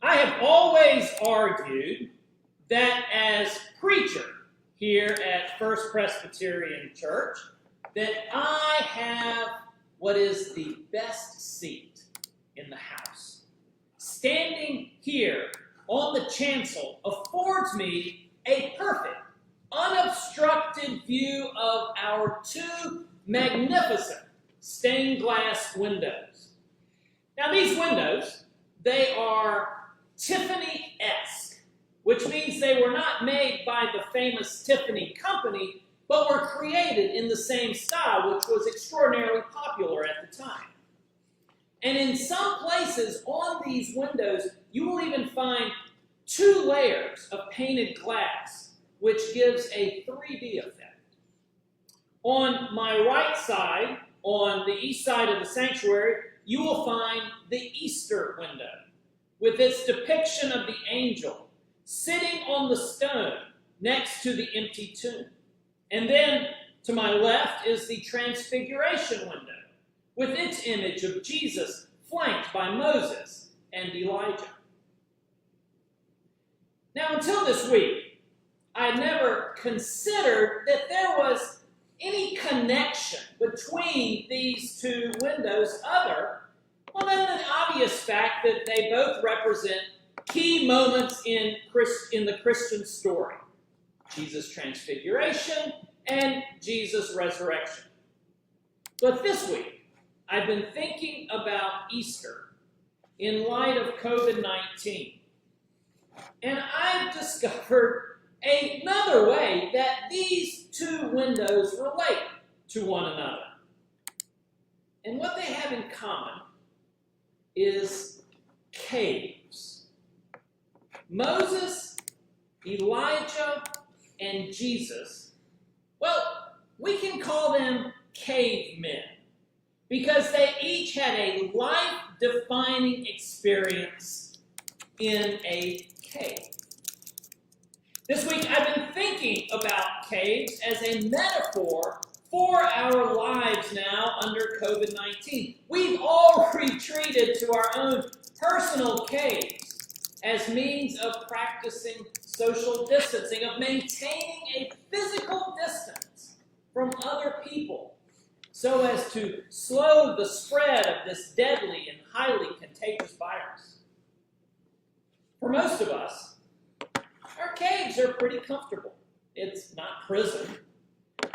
I have always argued that as preacher here at First Presbyterian Church, that I have what is the best seat in the house. Standing here on the chancel affords me a perfect, unobstructed view of our two magnificent stained glass windows. Now these windows, they are Tiffany-esque, which means they were not made by the famous Tiffany company, but were created in the same style, which was extraordinarily popular at the time. And in some places on these windows, you will even find 2 layers of painted glass, which gives a 3D effect. On my right side, on the east side of the sanctuary, you will find the Easter window, with its depiction of the angel sitting on the stone next to the empty tomb. And then to my left is the Transfiguration window, with its image of Jesus flanked by Moses and Elijah. Now, until this week, I had never considered that there was any connection between these 2 windows other than the obvious fact that they both represent key moments in the Christian story: Jesus' transfiguration and Jesus' resurrection. But this week, I've been thinking about Easter in light of COVID-19. And I've discovered another way that these 2 windows relate to one another. And what they have in common is caves. Moses, Elijah, and Jesus, well, we can call them cavemen, because they each had a life-defining experience in a cave. This week I've been thinking about caves as a metaphor for our lives now under COVID-19. We've all retreated to our own personal caves as means of practicing social distancing, of maintaining a physical distance from other people so as to slow the spread of this deadly and highly contagious virus. For most of us, our caves are pretty comfortable. It's not prison.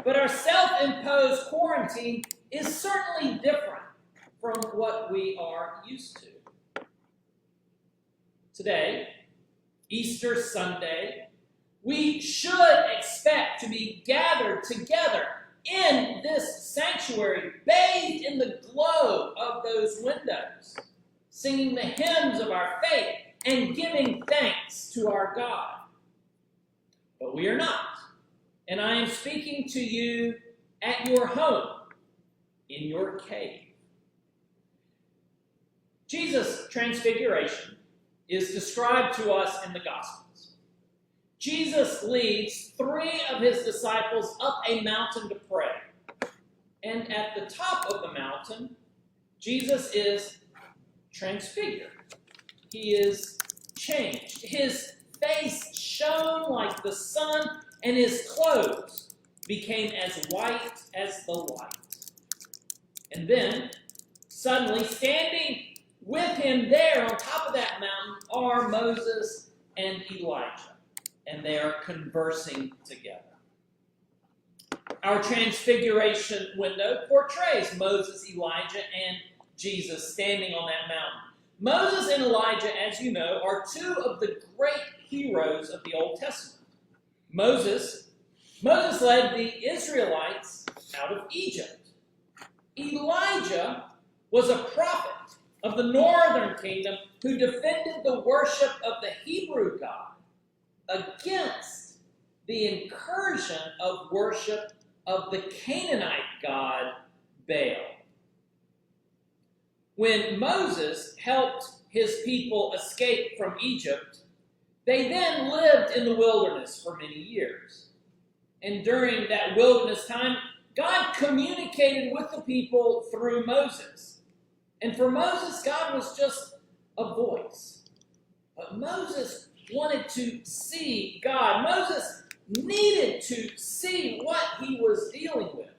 But our self-imposed quarantine is certainly different from what we are used to. Today, Easter Sunday, we should expect to be gathered together in this sanctuary, bathed in the glow of those windows, singing the hymns of our faith and giving thanks to our God. But we are not. And I am speaking to you at your home, in your cave. Jesus' transfiguration is described to us in the Gospels. Jesus leads 3 of his disciples up a mountain to pray. And at the top of the mountain, Jesus is transfigured. He is changed. His face shone like the sun, and his clothes became as white as the light. And then, suddenly, standing with him there on top of that mountain are Moses and Elijah, and they are conversing together. Our transfiguration window portrays Moses, Elijah, and Jesus standing on that mountain. Moses and Elijah, as you know, are 2 of the great heroes of the Old Testament. Moses led the Israelites out of Egypt. Elijah was a prophet of the northern kingdom who defended the worship of the Hebrew God against the incursion of worship of the Canaanite god Baal. When Moses helped his people escape from Egypt, they then lived in the wilderness for many years. And during that wilderness time, God communicated with the people through Moses. And for Moses, God was just a voice But Moses wanted to see God. Moses needed to see what he was dealing with.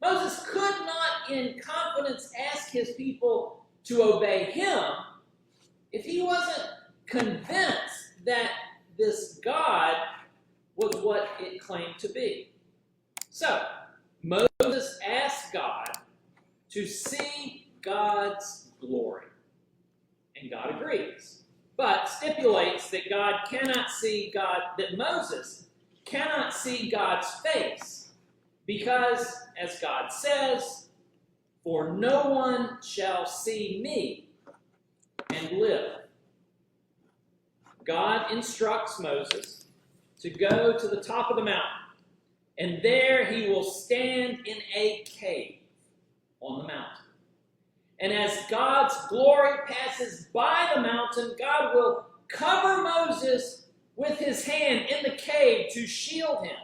Moses could not in confidence ask his people to obey him if he wasn't convinced that this God was what it claimed to be. So, Moses asked God to see God's glory. And God agrees, but stipulates that that Moses cannot see God's face, because, as God says, "For no one shall see me and live." God instructs Moses to go to the top of the mountain, and there he will stand in a cave on the mountain. And as God's glory passes by the mountain, God will cover Moses with his hand in the cave to shield him.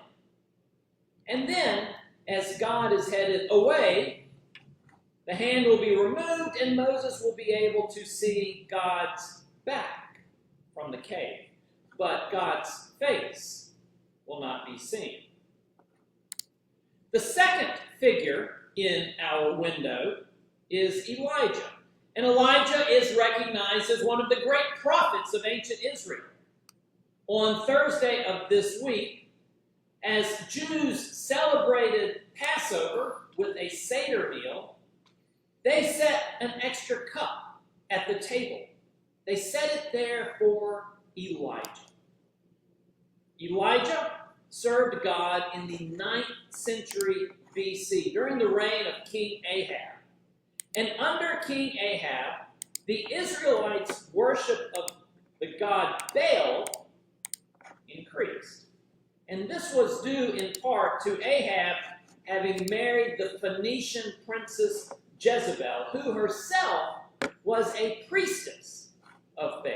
And then, as God is headed away, the hand will be removed and Moses will be able to see God's back from the cave. But God's face will not be seen. The second figure in our window is Elijah. And Elijah is recognized as one of the great prophets of ancient Israel. On Thursday of this week, as Jews celebrated Passover with a Seder meal, they set an extra cup at the table. They set it there for Elijah. Elijah served God in the 9th century BC, during the reign of King Ahab. And under King Ahab, the Israelites' worship of the god Baal increased. And this was due in part to Ahab having married the Phoenician princess Jezebel, who herself was a priestess of Baal.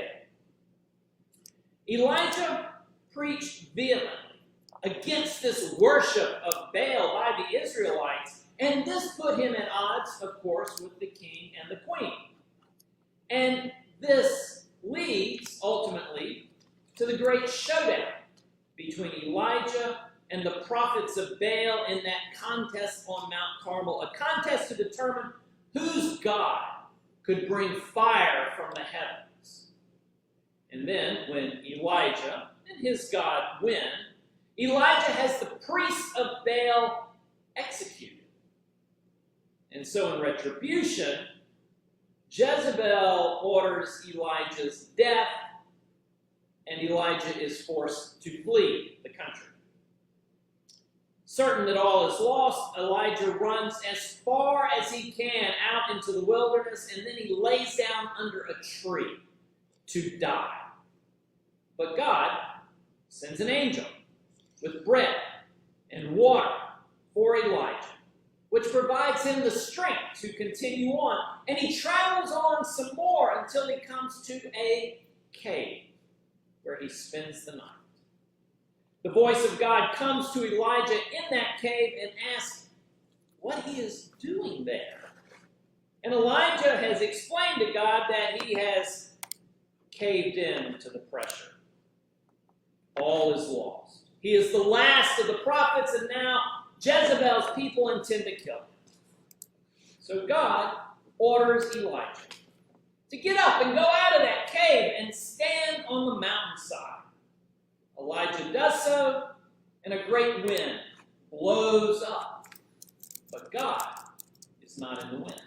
Elijah preached vehemently against this worship of Baal by the Israelites, and this put him at odds, of course, with the king and the queen. And this leads, ultimately, to the great showdown between Elijah and the prophets of Baal in that contest on Mount Carmel, a contest to determine whose God could bring fire from the heavens. And then, when Elijah and his God win, Elijah has the priests of Baal executed. And so in retribution, Jezebel orders Elijah's death, and Elijah is forced to flee the country. Certain that all is lost, Elijah runs as far as he can out into the wilderness, and then he lays down under a tree to die. But God sends an angel with bread and water for Elijah, which provides him the strength to continue on. And he travels on some more until he comes to a cave where he spends the night. The voice of God comes to Elijah in that cave and asks what he is doing there. And Elijah has explained to God that he has caved in to the pressure. All is lost. He is the last of the prophets, and now Jezebel's people intend to kill him. So God orders Elijah to get up and go out of that cave and stand on the mountainside. Elijah does so, and a great wind blows up. But God is not in the wind.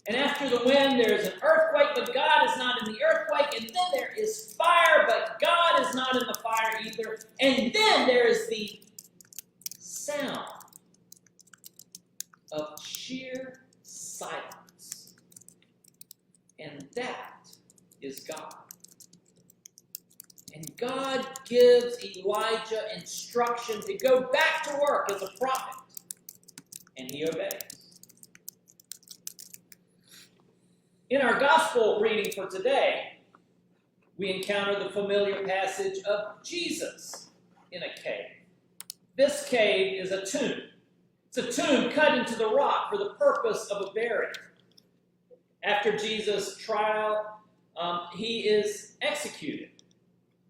And after the wind, there is an earthquake, but God is not in the earthquake. And then there is fire, but God is not in the fire either. And then there is the sound of sheer silence. And that is God. And God gives Elijah instruction to go back to work as a prophet. And he obeys. In our gospel reading for today, we encounter the familiar passage of Jesus in a cave. This cave is a tomb. It's a tomb cut into the rock for the purpose of a burial. After Jesus' trial he is executed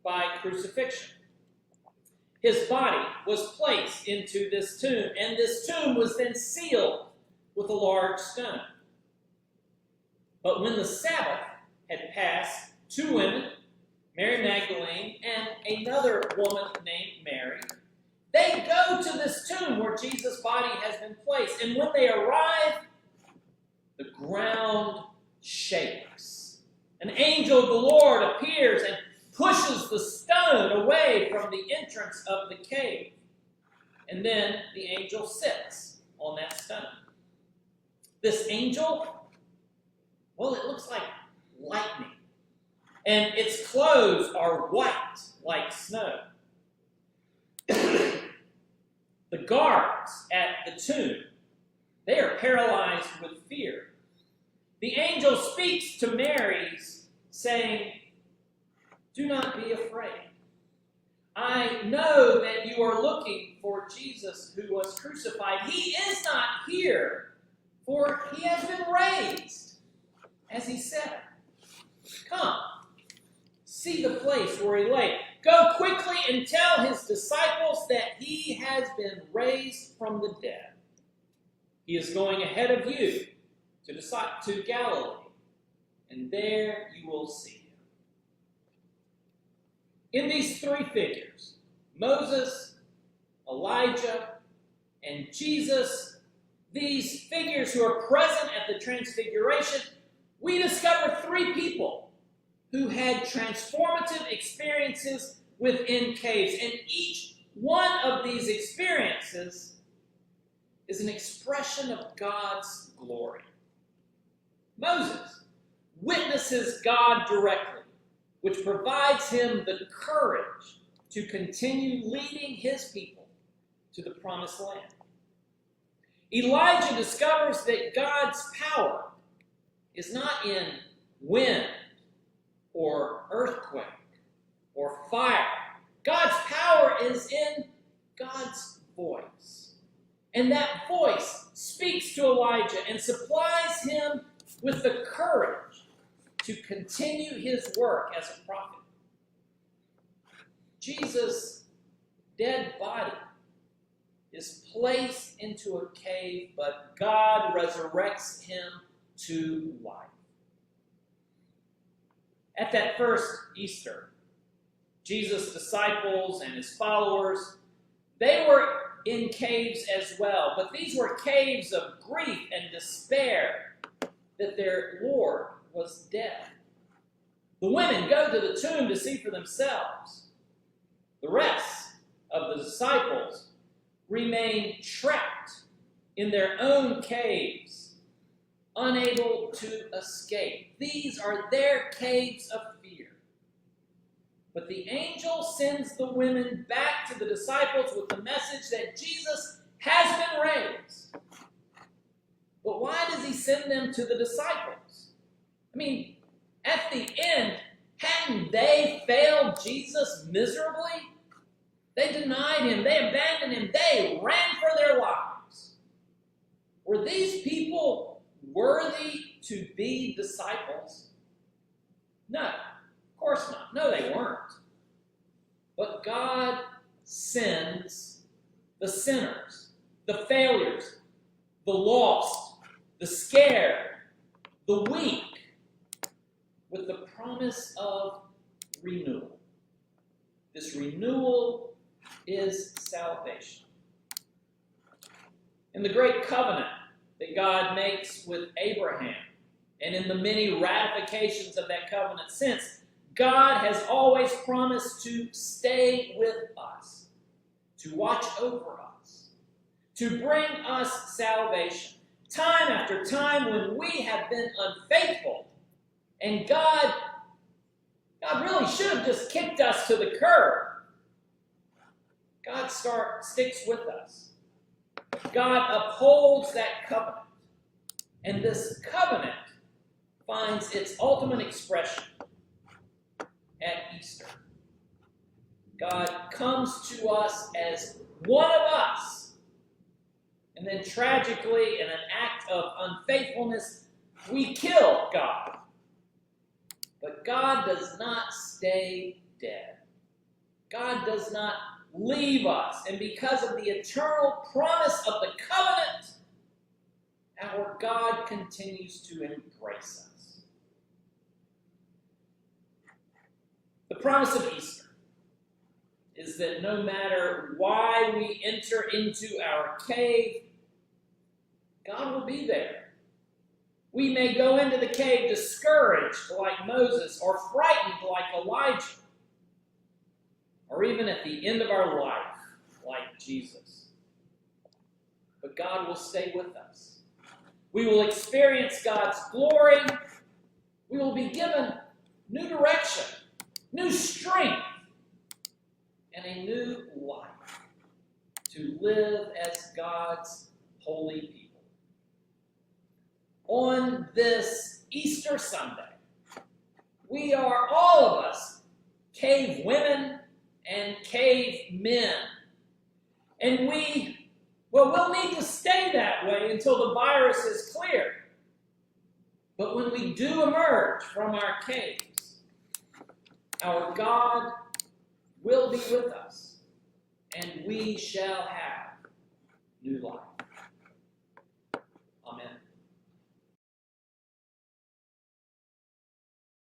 by crucifixion. His body was placed into this tomb, and this tomb was then sealed with a large stone. But when the Sabbath had passed, two women, Mary Magdalene and another woman named Mary, they go to this tomb where Jesus' body has been placed. And when they arrive, the ground shakes. An angel of the Lord appears and pushes the stone away from the entrance of the cave. And then the angel sits on that stone. This angel, well, it looks like lightning. And its clothes are white like snow. The guards at the tomb, they are paralyzed with fear. The angel speaks to Mary, saying, "Do not be afraid. I know that you are looking for Jesus who was crucified. He is not here, for he has been raised, as he said. Come, see the place where he lay. Go quickly and tell his disciples that he has been raised from the dead. He is going ahead of you to Galilee, and there you will see him." In these three figures, Moses, Elijah, and Jesus, these figures who are present at the Transfiguration, we discover three people who had transformative experiences within caves. And each one of these experiences is an expression of God's glory. Moses witnesses God directly, which provides him the courage to continue leading his people to the promised land. Elijah discovers that God's power is not in wind or earthquake or fire. God's power is in God's voice. And that voice speaks to Elijah and supplies him with the courage to continue his work as a prophet. Jesus' dead body is placed into a cave, but God resurrects him to life. At that first Easter, Jesus' disciples and his followers, they were in caves as well, but these were caves of grief and despair that their Lord was dead. The women go to the tomb to see for themselves. The rest of the disciples remain trapped in their own caves, unable to escape. These are their caves of fear. But the angel sends the women back to the disciples with the message that Jesus has been raised. But why does he send them to the disciples? I mean, at the end, hadn't they failed Jesus miserably? They denied him. They abandoned him. They ran for their lives. Were these people worthy to be disciples? No, of course not. No, they weren't. But God sends the sinners, the failures, the lost, the scared, the weak, with the promise of renewal. This renewal is salvation. In the great covenant that God makes with Abraham, and in the many ratifications of that covenant since, God has always promised to stay with us, to watch over us, to bring us salvation. Time after time when we have been unfaithful, and God really should have just kicked us to the curb, God sticks with us. God upholds that covenant. And this covenant finds its ultimate expression at Easter. God comes to us as one of us. And then tragically, in an act of unfaithfulness, we kill God. But God does not stay dead. God does not leave us. And because of the eternal promise of the covenant, our God continues to embrace us. The promise of Easter is that no matter why we enter into our cave, God will be there. We may go into the cave discouraged like Moses, or frightened like Elijah, or even at the end of our life like Jesus. But God will stay with us. We will experience God's glory. We will be given new direction, new strength, and a new life to live as God's holy people. On this Easter Sunday, we are, all of us, cave women and cave men. And we'll need to stay that way until the virus is cleared. But when we do emerge from our caves, our God will be with us, and we shall have new life.